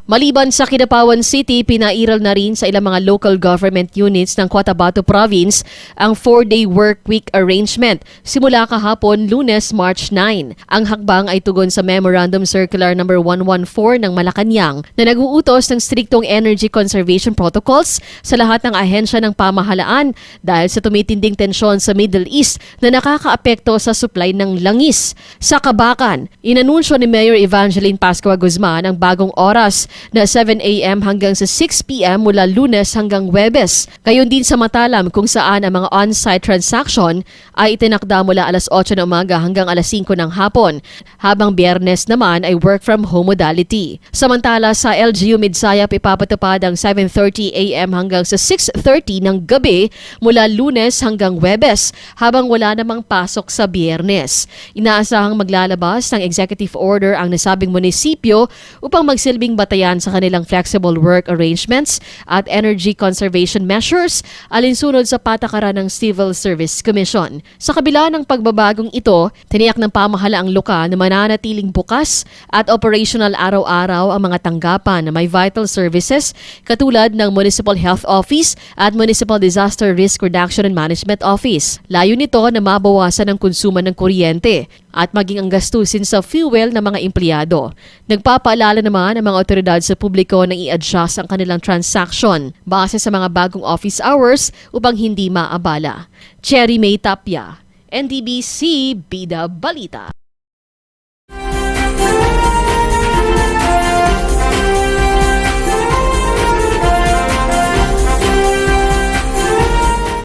Maliban sa Kidapawan City, pinairal na rin sa ilang mga local government units ng Cotabato Province ang 4-day work week arrangement simula kahapon Lunes, March 9. Ang hakbang ay tugon sa Memorandum Circular No. 114 ng Malacanang na nag-uutos ng striktong energy conservation protocols sa lahat ng ahensya ng pamahalaan dahil sa tumitinding tensyon sa Middle East na nakakaapekto sa supply ng langis. Sa Kabakan, inanunsyo ni Mayor Evangeline Pascua Guzman ang bagong oras na 7 a.m. hanggang sa 6 p.m. mula Lunes hanggang Huwebes. Gayon din sa Matalam kung saan ang mga on-site transaction ay itinakda mula alas 8 ng umaga hanggang alas 5 ng hapon, habang Biyernes naman ay work from home modality. Samantala sa LGU Midsayap ipapatupad ang 7:30 a.m. hanggang sa 6:30 ng gabi mula Lunes hanggang Huwebes, habang wala namang pasok sa Biyernes. Inaasahang maglalabas ng executive order ang nasabing munisipyo upang magsilbing batayan sa kanilang flexible work arrangements at energy conservation measures alinsunod sa patakaran ng Civil Service Commission. Sa kabila ng pagbabagong ito, tiniyak ng pamahalaang lokal na mananatiling bukas at operational araw-araw ang mga tanggapan na may vital services katulad ng Municipal Health Office at Municipal Disaster Risk Reduction and Management Office. Layo nito na mabawasan ang konsumo ng kuryente at maging ang gastusin sa fuel ng mga empleyado. Nagpapaalala naman ang mga otoridad sa publiko na i-adjust ang kanilang transaction base sa mga bagong office hours upang hindi maabala. Cherry May Tapia, NDBC Bida Balita.